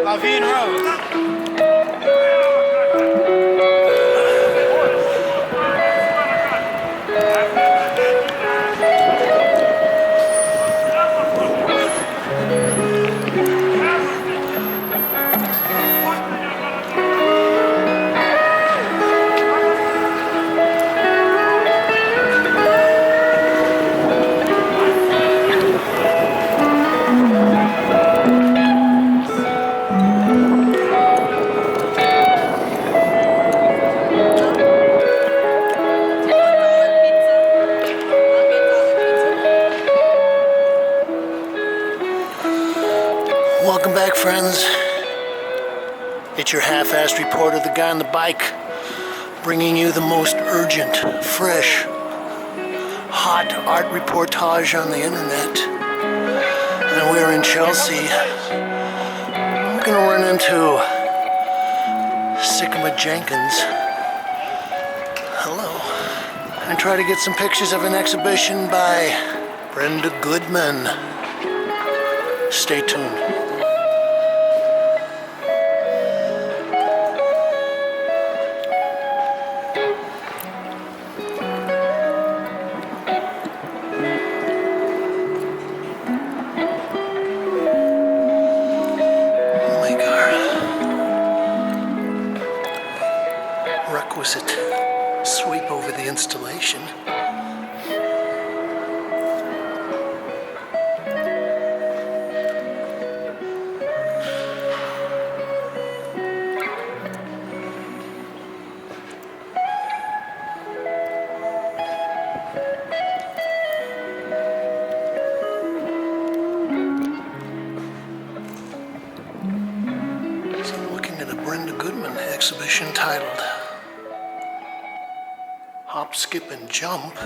Lavine Road. Welcome back, friends. It's your half-assed reporter, the guy on the bike, bringing you the most urgent, fresh, hot art reportage on the internet. And we're in Chelsea. We're gonna run into Sikkema Jenkins. Hello. And try to get some pictures of an exhibition by Brenda Goodman. Stay tuned. Requisite sweep over the installation. So I'm looking at a Brenda Goodman exhibition titled Hop, Skip, and Jump.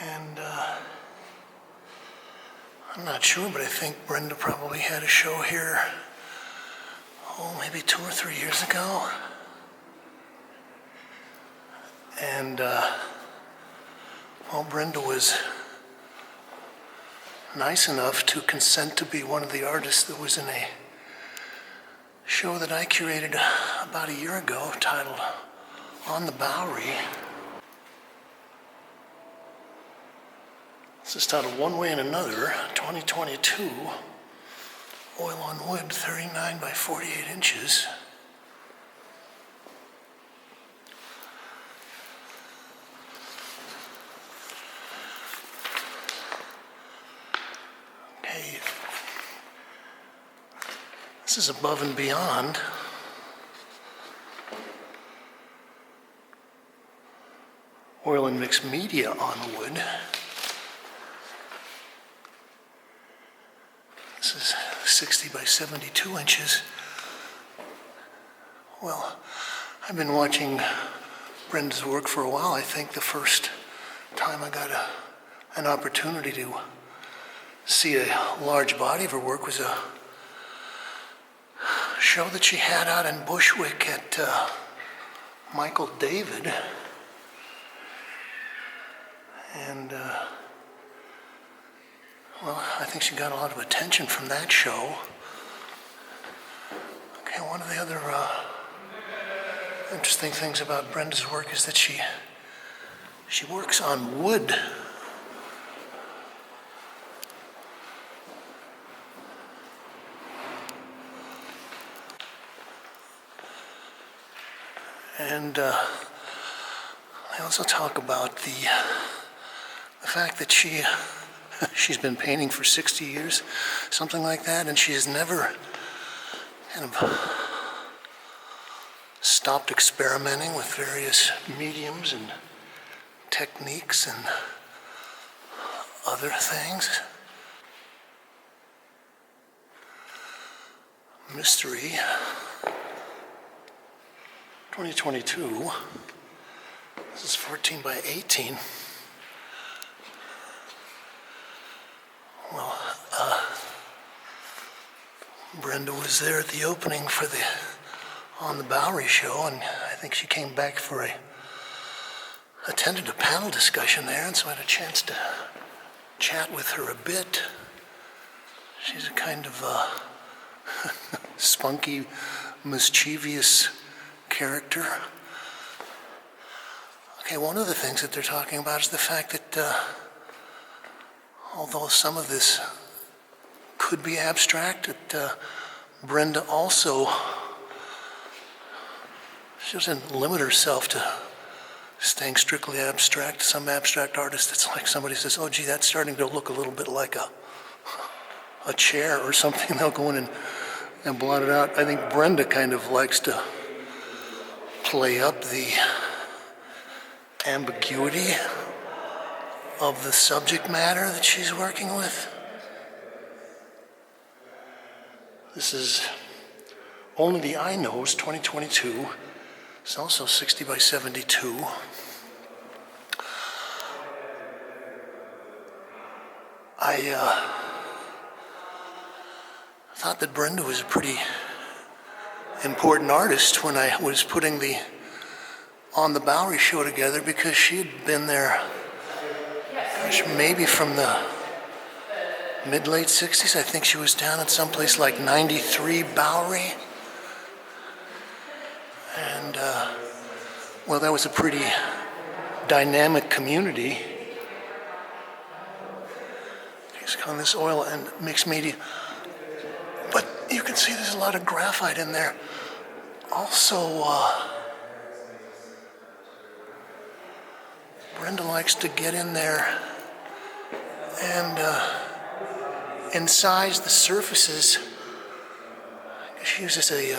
And I'm not sure, but I think Brenda probably had a show here, maybe 2 or 3 years ago. And, Brenda was nice enough to consent to be one of the artists that was in a show that I curated about a year ago titled On the Bowery. This is titled One Way and Another, 2022, oil on wood, 39 by 48 inches. Okay. This is above and beyond. Oil and mixed media on wood. This is 60 by 72 inches. Well, I've been watching Brenda's work for a while. I think the first time I got an opportunity to see a large body of her work was a show that she had out in Bushwick at Michael David. And, I think she got a lot of attention from that show. Okay, one of the other interesting things about Brenda's work is that she works on wood. And I also talk about the fact that she's been painting for 60 years, something like that, and she has never kind of stopped experimenting with various mediums and techniques and other things. Mystery. 2022. This is 14 by 18. Well, Brenda was there at the opening for the On the Bowery show, and I think she came back for attended a panel discussion there, and so I had a chance to chat with her a bit. She's a kind of spunky, mischievous character. Okay, one of the things that they're talking about is the fact that although some of this could be abstract, that Brenda also, she doesn't limit herself to staying strictly abstract. Some abstract artist, it's like somebody says, oh gee, that's starting to look a little bit like a chair or something. They'll go in and blot it out. I think Brenda kind of likes to play up the ambiguity of the subject matter that she's working with. This is Only the Eye Knows 2022. It's also 60 by 72. I thought that Brenda was a pretty important artist when I was putting the On the Bowery show together, because she had been there, gosh, maybe from the mid-late 60s. I think she was down at someplace like 93 Bowery. And, well, that was a pretty dynamic community. He's on this oil and mixed media. But you can see there's a lot of graphite in there. Also, Brenda likes to get in there and incise the surfaces. She uses a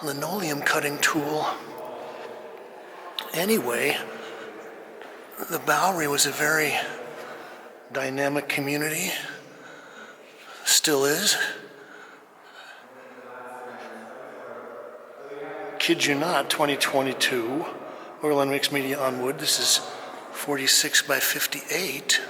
linoleum cutting tool. Anyway, the Bowery was a very dynamic community, still is. Kid you not, 2022, oil and mixed media on wood. This is 46 by 58.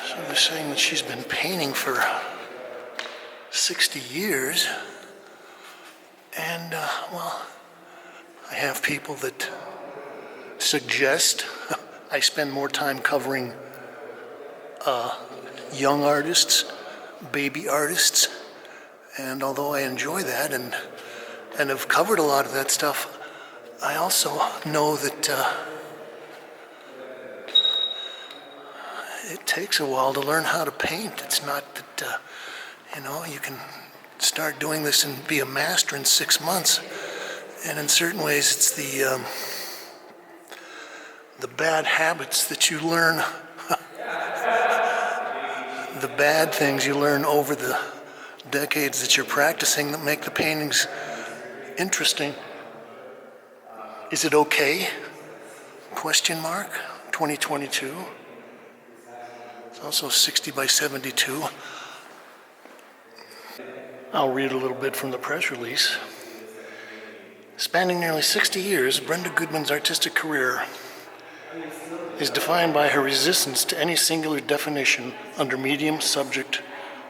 So they're saying that she's been painting for 60 years. And, well, I have people that suggest I spend more time covering young artists, baby artists, and although I enjoy that and have covered a lot of that stuff, I also know that it takes a while to learn how to paint. It's not that, you can start doing this and be a master in 6 months. And in certain ways, it's the bad habits that you learn, the bad things you learn over the decades that you're practicing that make the paintings interesting. Is it okay? Question mark. 2022. It's also 60 by 72. I'll read a little bit from the press release. Spanning nearly 60 years, Brenda Goodman's artistic career is defined by her resistance to any singular definition under medium, subject,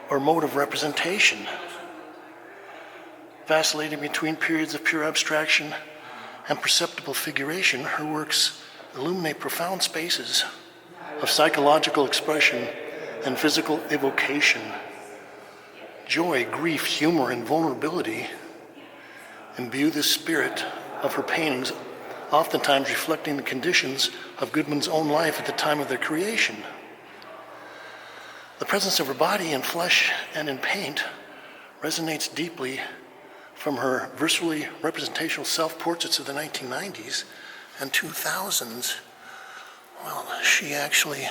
or mode of representation. Vacillating between periods of pure abstraction and perceptible figuration, her works illuminate profound spaces of psychological expression and physical evocation. Joy, grief, humor, and vulnerability imbue the spirit of her paintings, oftentimes reflecting the conditions of Goodman's own life at the time of their creation. The presence of her body in flesh and in paint resonates deeply from her virtually representational self-portraits of the 1990s and 2000s. Well, she actually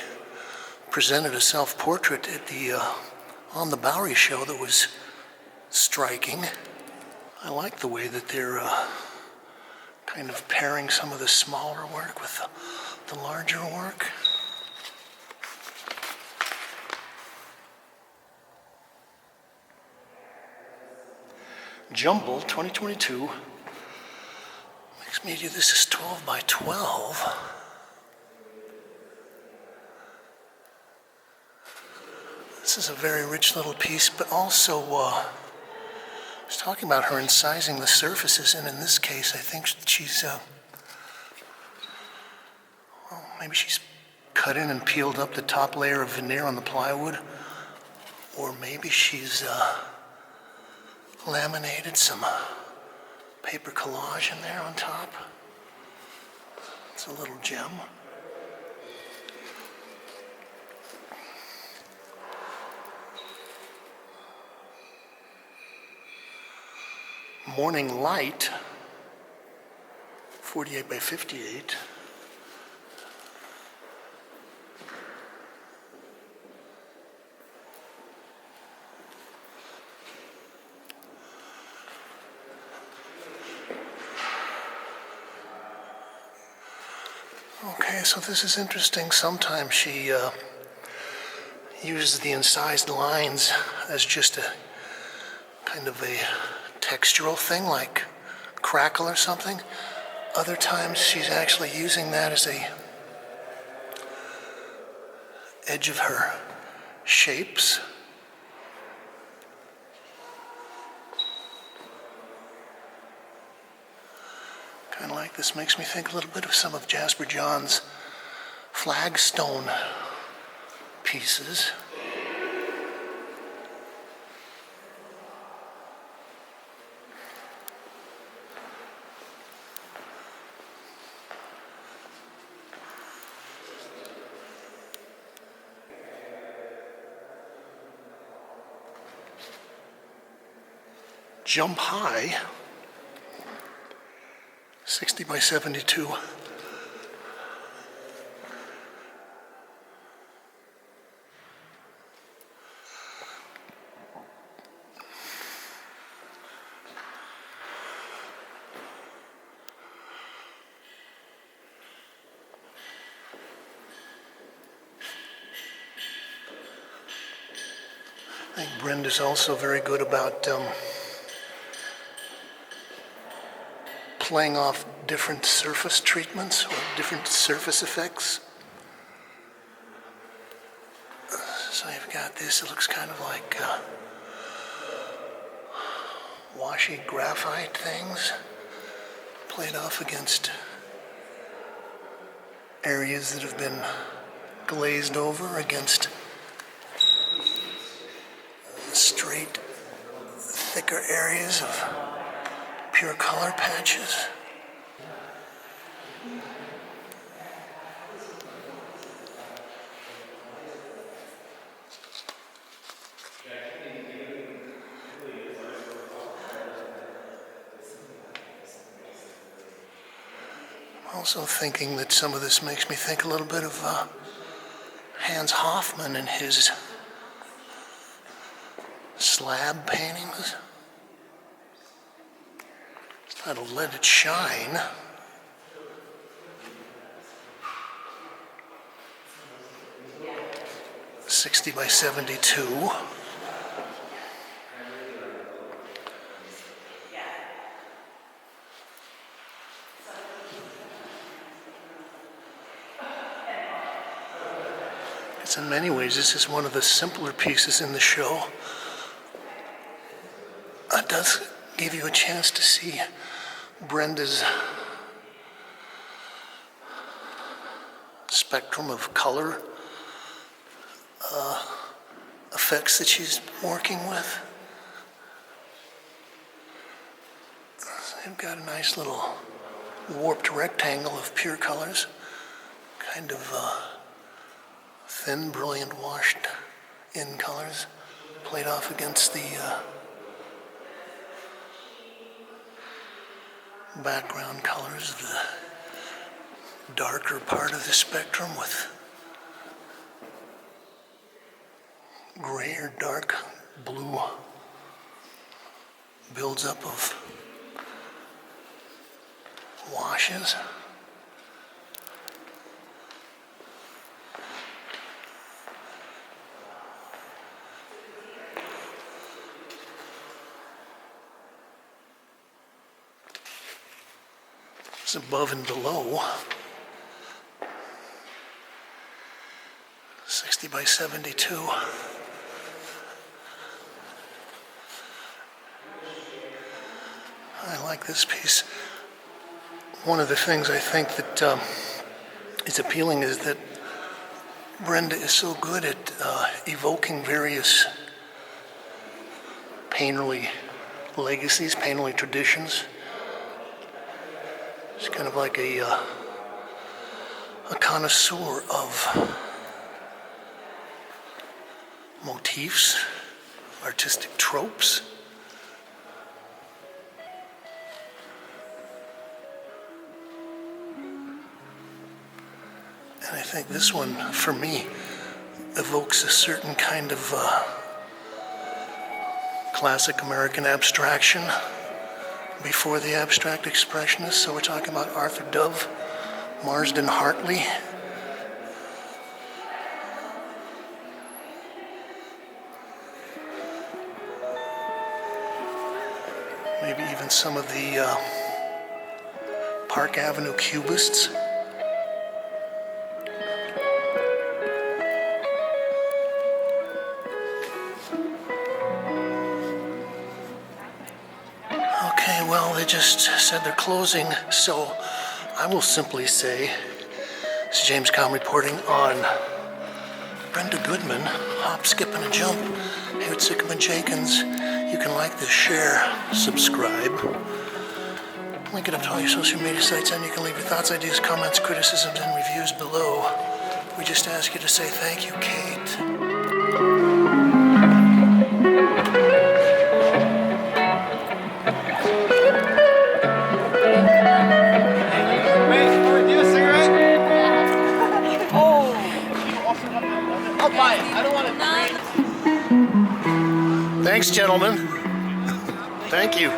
presented a self-portrait at the On the Bowery show that was striking. I like the way that they're kind of pairing some of the smaller work with the larger work. Jumble 2022. Mixed media, this is 12 by 12. This is a very rich little piece, but also She's talking about her incising the surfaces, and in this case, I think she's, maybe she's cut in and peeled up the top layer of veneer on the plywood, or maybe she's laminated some paper collage in there on top. It's a little gem. Morning Light, 48 by 58. Okay, so this is interesting. Sometimes she uses the incised lines as just a kind of a textural thing, like crackle or something. Other times she's actually using that as a edge of her shapes. Kind of like this makes me think a little bit of some of Jasper John's flagstone pieces. Jump High, 60 by 72. I think Brenda's also very good about playing off different surface treatments or different surface effects. So you've got this, it looks kind of like washy graphite things played off against areas that have been glazed over against straight, thicker areas of pure color patches. I'm also thinking that some of this makes me think a little bit of Hans Hofmann and his slab paintings. Titled Let It Shine. $60 by $72. It's in many ways, this is one of the simpler pieces in the show. It does give you a chance to see Brenda's spectrum of color effects that she's working with. So you've got a nice little warped rectangle of pure colors, kind of thin, brilliant, washed in colors, played off against the background colors of the darker part of the spectrum with gray or dark blue builds up of washes. It's above and below. 60 by 72. I like this piece. One of the things I think that is appealing is that Brenda is so good at evoking various painterly legacies, painterly traditions. She's kind of like a connoisseur of motifs, artistic tropes. And I think this one, for me, evokes a certain kind of classic American abstraction before the abstract expressionists. So we're talking about Arthur Dove, Marsden Hartley. Maybe even some of the Park Avenue Cubists. Okay, well, they just said they're closing, so I will simply say, this is James Kalm reporting on Brenda Goodman, hop, skip, and a jump here at Sikkema Jenkins. You can like this, share, subscribe. Link it up to all your social media sites, and you can leave your thoughts, ideas, comments, criticisms, and reviews below. We just ask you to say thank you, Kate. Thanks, gentlemen. Thank you.